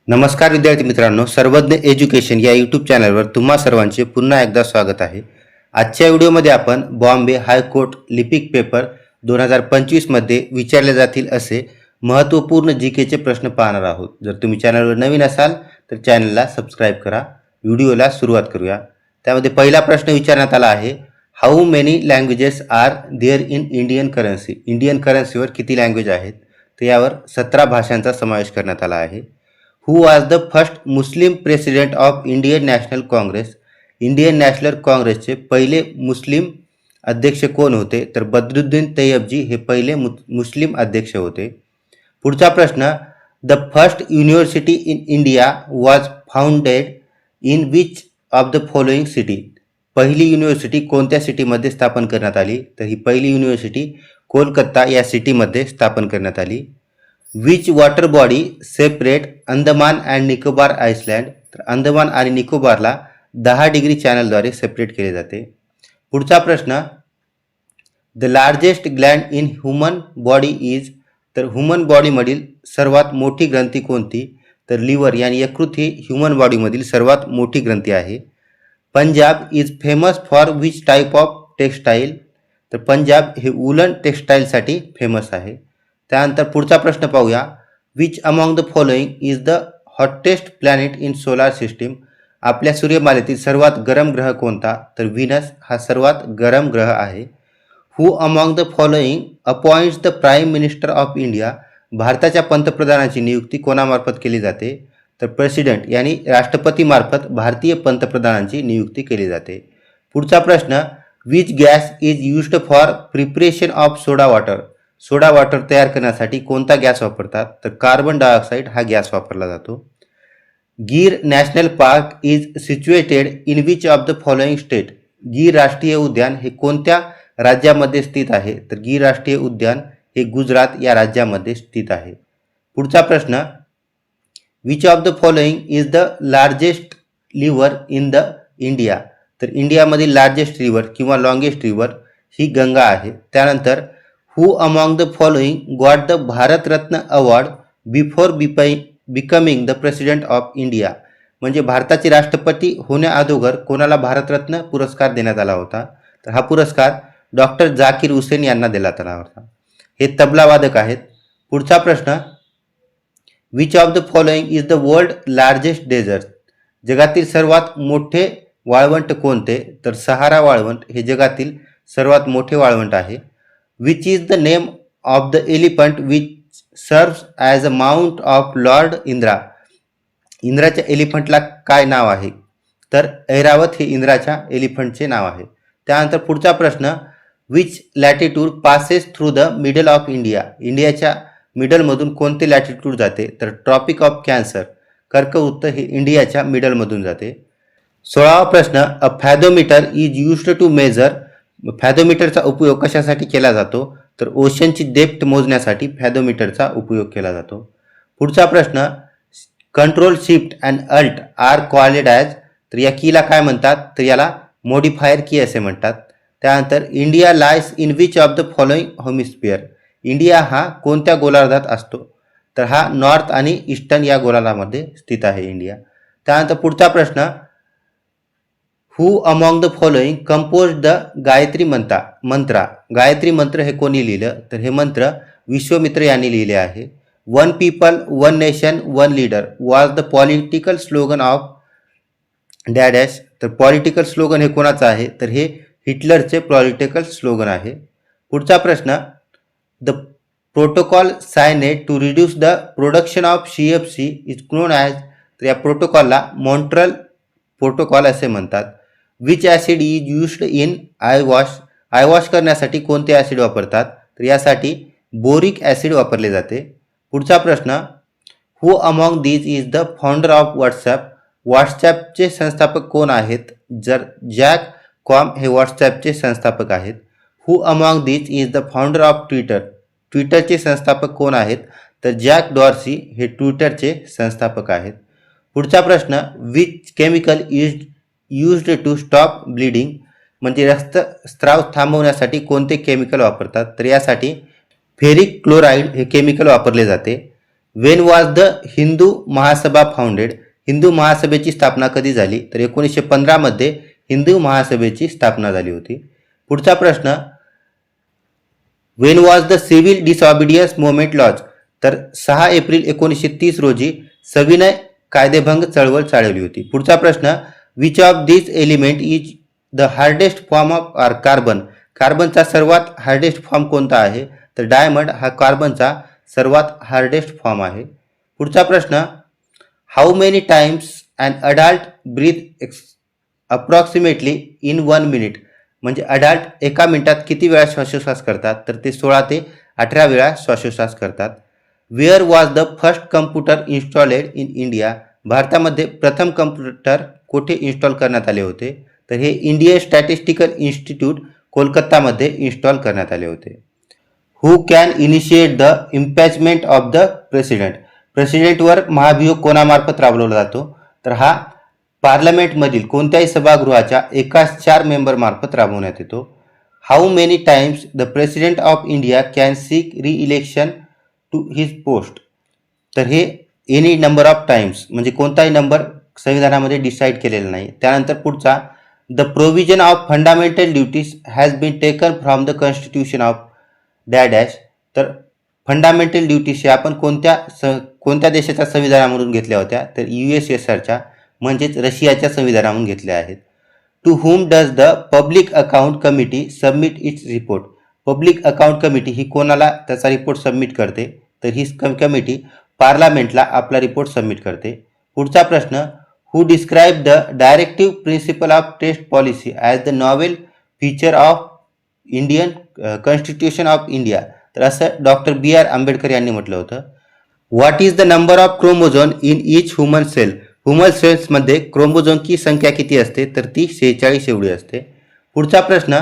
नमस्कार विद्यार्थी मित्रांनो, सर्वज्ञ एज्युकेशन या यूट्यूब चॅनलवर तुम्हा सर्वांचे पुन्हा एकदा स्वागत आहे. आजच्या व्हिडिओमध्ये आपण बॉम्बे हायकोर्ट लिपिक पेपर 2025 मध्ये विचारले जातील असे महत्त्वपूर्ण जीकेचे प्रश्न पाहणार आहोत. जर तुम्ही चॅनलवर नवीन असाल तर चॅनलला सबस्क्राईब करा. व्हिडिओला सुरुवात करूया. त्यामध्ये पहिला प्रश्न विचारण्यात आला आहे, how many languages are there in Indian currency. Indian करन्सीवर किती लँग्वेज आहेत? तर यावर 17 भाषांचा समावेश करण्यात आला आहे. Who was the first Muslim president of Indian National Congress. Indian National काँग्रेसचे पहिले मुस्लिम अध्यक्ष कोण होते? तर बद्रुद्दीन तय्यबजी हे पहिले मुस्लिम अध्यक्ष होते. पुढचा प्रश्न, the first university in India was founded in which of the following city. पहिली युनिव्हर्सिटी कोणत्या सिटीमध्ये स्थापन करण्यात आली? तर ही पहिली युनिव्हर्सिटी कोलकाता या सिटीमध्ये स्थापन करण्यात आली. Which water body separate Andaman and Nicobar Iceland. तर अंदमान आणि निकोबारला 10 डिग्री चॅनलद्वारे सेपरेट केले जाते. पुढचा प्रश्न, the largest Gland in human body is. तर ह्युमन बॉडीमधील सर्वात मोठी ग्रंथी कोणती? तर लिव्हर यानी यकृत ही ह्युमन बॉडीमधील सर्वात मोठी ग्रंथी आहे. Punjab is famous for which type of textile. तर पंजाब हे वुलन टेक्स्टाईलसाठी फेमस आहे. त्यानंतर पुढचा प्रश्न पाहूया, which among the following is the hottest planet in solar system. आपल्या सूर्यमालेतील सर्वात गरम ग्रह कोणता? तर व्हीनस हा सर्वात गरम ग्रह आहे. Who among the following appoints the prime minister of India. भारताच्या पंतप्रधानाची नियुक्ती कोणामार्फत केली जाते? तर प्रेसिडेंट यानी राष्ट्रपतीमार्फत भारतीय पंतप्रधानांची नियुक्ती केली जाते. पुढचा प्रश्न, which gas is used for preparation of soda water. Soda water तयार करण्यासाठी कोणता गॅस वापरतात? तर कार्बन डायऑक्साईड हा गॅस वापरला जातो. Gir national park is situated in which of the following state. Gir राष्ट्रीय उद्यान हे कोणत्या राज्यामध्ये स्थित आहे? तर गीर राष्ट्रीय उद्यान हे गुजरात या राज्यामध्ये स्थित आहे. पुढचा प्रश्न, which of the following is the largest river in the India. तर इंडियामधील लार्जेस्ट रिव्हर किंवा लॉंगेस्ट रिव्हर ही गंगा आहे. त्यानंतर who among the following got the Bharat Ratna award before becoming the president of India. म्हणजे भारताचे राष्ट्रपती होण्याअगोदर कोणाला भारतरत्न पुरस्कार देण्यात आला होता? तर हा पुरस्कार डॉक्टर झाकीर हुसेन यांना देण्यात आला होता. हे तबलावादक आहेत. पुढचा प्रश्न, which of the following is the world largest desert. जगातील सर्वात मोठे वाळवंट कोणते? तर सहारा वाळवंट हे जगातील सर्वात मोठे वाळवंट आहे. Which is the name of the elephant which serves as a mount of lord Indra. इंद्राच्या एलिफंटला काय नाव आहे? तर ऐरावत हे इंद्राच्या एलिफंटचे नाव आहे. त्यानंतर पुढचा प्रश्न, which latitude passes through the middle of India. इंडियाच्या मिडलमधून कोणते लॅटिट्यूड जाते? तर ट्रॉपिक ऑफ कॅन्सर कर्कवृत्त हे इंडियाच्या मिडलमधून जाते. 16वा प्रश्न, अ फॅथोमीटर इज युज्ड टू मेजर. फॅथोमीटरचा उपयोग कशासाठी केला जातो? तर ओशनची डेप्थ मोजण्यासाठी फॅथोमीटरचा उपयोग केला जातो. पुढचा प्रश्न, control shift and alt R called as. तर या कीला काय म्हणतात? तर याला मॉडिफायर की असे म्हणतात. त्यानंतर India lies in which of the following hemisphere. India हा कोणत्या गोलार्धात असतो? तर हा नॉर्थ आणि ईस्टर्न या गोलार्धामध्ये स्थित आहे इंडिया. त्यानंतर पुढचा प्रश्न, who among the following compose the Gayatri mantra. Gayatri mantra हे कोणी लिहिलं? तर हे मंत्र विश्वामित्र यांनी लिहिले आहे. One people one nation one leader was the political slogan of डॅडॅश. तर पॉलिटिकल स्लोगन हे कोणाचं आहे? तर हे हिटलरचे पॉलिटिकल स्लोगन आहे. पुढचा प्रश्न, the protocol signed to reduce the production of CFC is known as. तर या प्रोटोकॉलला मॉन्ट्रल प्रोटोकॉल असे म्हणतात. Which acid is used in eyewash. Eyewash करण्यासाठी कोणते ॲसिड वापरतात? तर यासाठी बोरिक ॲसिड वापरले जाते. पुढचा प्रश्न, who among these is the founder of WhatsApp. व्हॉट्सॲपचे संस्थापक कोण आहेत? जॅक कॉम हे व्हॉट्सॲपचे संस्थापक आहेत. Who among these is the founder of Twitter. ट्विटरचे संस्थापक कोण आहेत? तर जॅक डॉर्सी हे ट्विटरचे संस्थापक आहेत. पुढचा प्रश्न, which chemical is used to stop bleeding. म्हणजे रक्तस्राव थांबवण्यासाठी कोणते केमिकल वापरतात? तर यासाठी फेरिक क्लोराईड हे केमिकल वापरले जाते. Wien was the Hindu Mahasabha founded? Hindu महासभेची स्थापना कधी झाली? तर 1915 मध्ये हिंदू महासभेची स्थापना झाली होती. पुढचा प्रश्न, when was the civil disobedience movement launch? तर 6 एप्रिल 1930 रोजी सविनय कायदेभंग चळवळ चालवली होती. पुढचा प्रश्न, which of this element is the hardest form of carbon? कार्बनचा सर्वात हार्डेस्ट फॉर्म कोणता आहे? तर डायमंड हा कार्बनचा सर्वात हार्डेस्ट फॉर्म आहे. पुढचा प्रश्न, how many times an adult breathe approximately in 1 minute? म्हणजे अडल्ट एका मिनिटात किती वेळा श्वासोश्वास करतात? तर ते 16 ते 18 वेळा श्वासोश्वास करतात. Where was the first computer installed in India? भारतामध्ये प्रथम कम्प्युटर कुठे इन्स्टॉल करण्यात आले होते? तर हे इंडियन स्टॅटिस्टिकल इन्स्टिट्यूट कोलकातामध्ये इन्स्टॉल करण्यात आले होते. Who can initiate the impeachment of the president? प्रेसिडेंटवर महाभियोग कोणामार्फत राबवला जातो? तर हा पार्लमेंटमधील कोणत्याही सभागृहाच्या एकाच 4 मेंबर मार्फत राबवण्यात येतो. How many times the president of India can seek reelection to his post? तर हे एनी नंबर ऑफ टाइम्स, म्हणजे कोणताही नंबर संविधानामध्ये डिसाईड केलेला नाही. त्यानंतर पुढचा, the provision of fundamental duties has been taken from the constitution of dash. तर फंडामेंटल ड्युटीज आपण कोणत्या देशाच्या संविधानामधून घेतल्या होत्या? तर USSRच्या म्हणजेच रशियाच्या संविधानामधून घेतल्या आहेत. To whom does the public account committee submit its report? Public account committee ही कोणाला त्याचा रिपोर्ट सबमिट करते? तर ही कमिटी पार्लमेंटला आपला रिपोर्ट सबमिट करते. पुढचा प्रश्न, who describe the directive principle of state policy as the novel feature of Indian constitution of India? तर असं डॉक्टर BR आंबेडकर यांनी म्हटलं होतं. What is the number of chromosome in each human cell? Human सेल्समध्ये क्रोमोझोमची संख्या किती असते? तर ती 46 एवढी असते. पुढचा प्रश्न,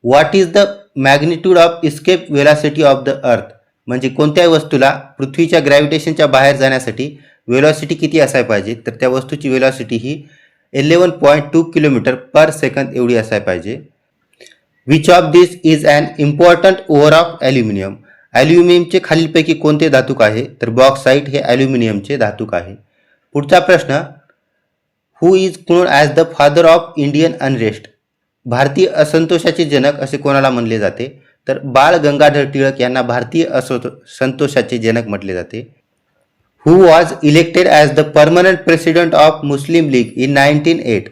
what is the magnitude of escape velocity of the earth? म्हणजे कोणत्याही वस्तूला पृथ्वीच्या ग्रॅव्हिटेशनच्या बाहेर जाण्यासाठी वेलॉसिटी किती असायला पाहिजे? तर त्या वस्तूची वेलॉसिटी ही 11.2 किलोमीटर पर सेकंद एवढी असायला पाहिजे. Which of this is an important ore of aluminium? ॲल्युमिनियमचे खालीलपैकी कोणते धातूक आहे? तर बॉक्साईट हे ॲल्युमिनियमचे धातूक आहे. पुढचा प्रश्न, who is known as the father of Indian unrest? भारतीय असंतोषाचे जनक असे कोणाला म्हणले जाते? तर बाळ गंगाधर टिळक यांना भारतीय असंतोषाचे जनक म्हटले जाते. Who was elected as the permanent president of Muslim league in 1908?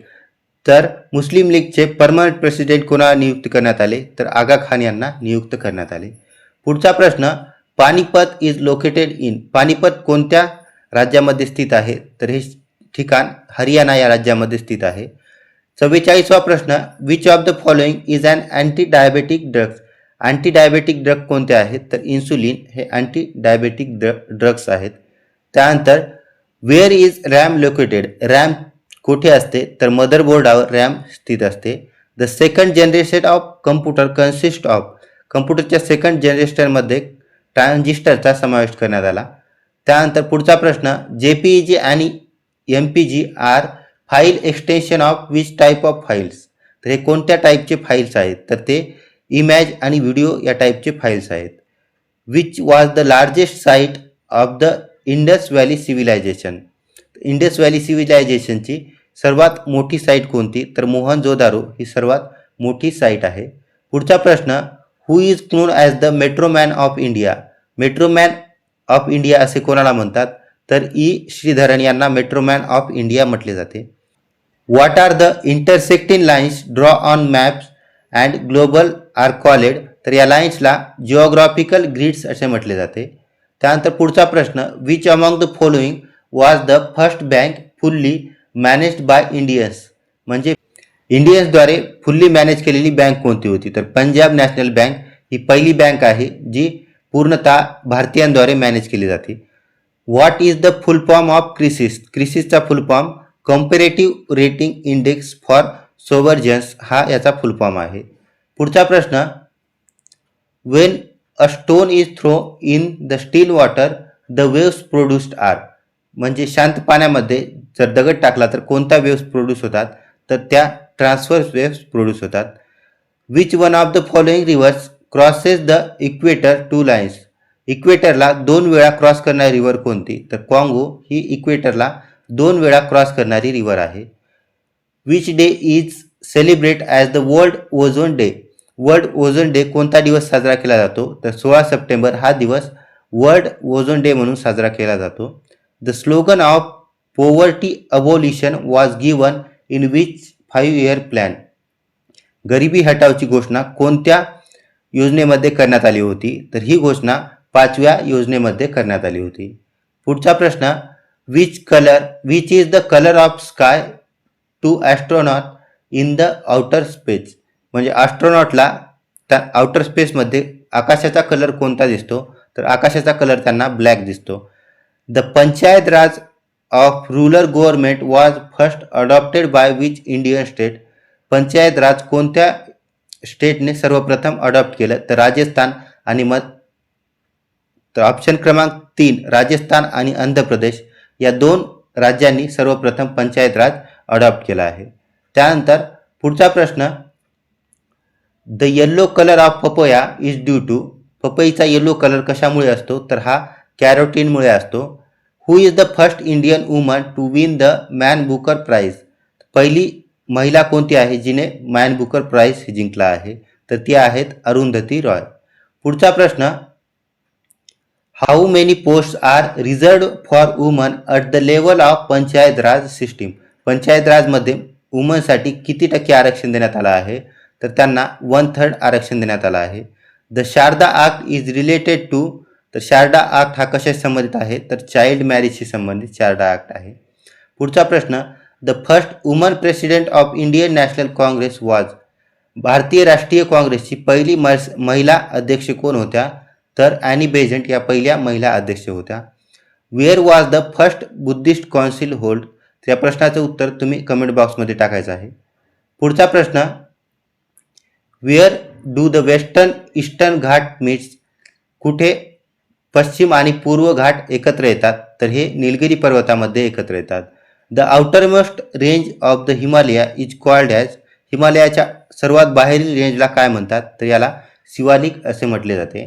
तर मुस्लिम लीगचे परमनंट प्रेसिडेंट कोणाला नियुक्त करण्यात आले? तर आगा खान यांना नियुक्त करण्यात आले. पुढचा प्रश्न, Panipat is located in? Panipat कोणत्या राज्यामध्ये स्थित आहे? तर हे ठिकाण हरियाणा या राज्यामध्ये स्थित आहे. 44वा प्रश्न, which of the following is an anti diabetic drugs? Anti diabetic drug कोणते आहेत? तर इन्सुलिन हे अँटी डायबेटिक ड्रग्स आहेत. त्यानंतर, where is RAM located? RAM कुठे असते? तर मदरबोर्डावर रॅम स्थित असते. The second generation of computer consist of? कम्प्युटरच्या सेकंड जनरेशनमध्ये ट्रान्झिस्टरचा समावेश करण्यात आला. त्यानंतर पुढचा प्रश्न, JPEG आणि MPG are file extension of which type of files? तर हे कोणत्या टाईपचे फाईल्स आहेत? तर ते इमेज आणि व्हिडिओ या टाईपचे फाईल्स आहेत. Which was the largest site of the Indus valley civilisation? Indus valley सिव्हिलायझेशनची सर्वात मोठी साईट कोणती? तर मोहनजोदारो ही सर्वात मोठी साईट आहे. पुढचा प्रश्न, who is known as the metroman of India? Metroman of India असे कोणाला म्हणतात? तर श्रीधरन यांना मेट्रोमॅन ऑफ इंडिया म्हटले जाते. What are the intersecting lines draw on maps and global are called? तर या लाईन्सला जिओग्राफिकल ग्रिड्स असे म्हटले जाते. त्यानंतर पुढचा प्रश्न, which among the following was the first bank fully managed by Indians? म्हणजे इंडियन्सद्वारे फुल्ली मॅनेज केलेली बँक कोणती होती? तर पंजाब नॅशनल बँक ही पहिली बँक आहे जी पूर्णतः भारतीयांद्वारे मॅनेज केली जाते. What is the full form of crisis? क्रिसिसचा full form comparative rating index for sovereigns हा याचा फुल फॉर्म आहे. पुढचा प्रश्न, when a stone is throw in the still water the waves produced are? म्हणजे शांत पाण्यामध्ये जर दगड टाकला तर कोणत्या वेव्स प्रोड्यूस होतात? तर त्या ट्रान्सफर्स वेव्स प्रोड्यूस होतात. Which one of the following rivers crosses the equator two lines? इक्वेटरला 2 वेळा क्रॉस करणारी रिव्हर कोणती? तर काँगो ही इक्वेटरला 2 वेळा क्रॉस करणारी रिव्हर आहे. Which day is celebrate as the world ozone day? World ozone day कोणता दिवस साजरा केला जातो? तर 16 सप्टेंबर हा दिवस वर्ल्ड ओझोन डे म्हणून साजरा केला जातो. The slogan of poverty abolition was given in which 5-year plan? गरिबी हटावची घोषणा कोणत्या योजनेमध्ये करण्यात आली होती? तर ही घोषणा 5व्या योजनेमध्ये करण्यात आली होती. पुढचा प्रश्न, which is the colour of sky to astronaut in the outer space? म्हणजे ॲस्ट्रॉनॉटला त्या आउटर स्पेसमध्ये आकाशाचा कलर कोणता दिसतो? तर आकाशाचा कलर त्यांना ब्लॅक दिसतो. The panchayat raj of rural government was first adopted by which Indian state? Panchayat raj कोणत्या स्टेटने सर्वप्रथम अडॉप्ट केलं? तर राजस्थान आणि तर ऑप्शन क्रमांक 3 राजस्थान आणि आंध्र प्रदेश या 2 राज्यांनी सर्वप्रथम पंचायत राज अडॉप्ट केला आहे. त्यानंतर पुढचा प्रश्न, the yellow colour of papaya is due to? पपईचा येल्लो कलर कशामुळे असतो? तर हा कॅरोटीनमुळे असतो. Who is the first Indian woman to win the Man Booker Prize? पहिली महिला कोणती आहे जिने मॅन बुकर प्राइज जिंकला आहे? तर ती आहेत अरुंधती रॉय. पुढचा प्रश्न, how many post are reserved for woman at the level of panchayat raj system? Panchayat राजमध्ये वुमनसाठी किती टक्के आरक्षण देण्यात आलं आहे? तर त्यांना 1/3 आरक्षण देण्यात आलं आहे. The Sharda act is related to? तर शारदा ॲक्ट हा कशाशी संबंधित आहे? तर चाइल्ड मॅरेजशी संबंधित शारदा ॲक्ट आहे. पुढचा प्रश्न, the first woman president of Indian National Congress was? भारतीय राष्ट्रीय काँग्रेसची पहिली महिला अध्यक्ष कोण होत्या? तर ॲनी बेझंट या पहिल्या महिला अध्यक्ष होत्या. Where was the first Buddhist council hold? या प्रश्नाचं उत्तर तुम्ही कमेंट बॉक्समध्ये टाकायचं आहे. पुढचा प्रश्न, where do the western eastern Ghat meats? कुठे पश्चिम आणि पूर्व घाट एकत्र येतात? तर हे निलगिरी पर्वतामध्ये एकत्र येतात. The outermost range of the Himalaya is called as? हिमालयाच्या सर्वात बाहेरील रेंजला काय म्हणतात? तर याला शिवालिक असे म्हटले जाते.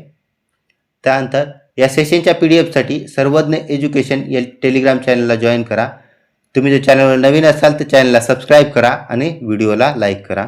त्यानंतर या सेशनच्या PDF साठी सर्वज्ञ एज्युकेशन या टेलिग्राम चॅनलला जॉईन करा. तुम्ही जर चॅनलवर नवीन असाल तर चॅनलला सबस्क्राईब करा आणि व्हिडिओला लाईक करा.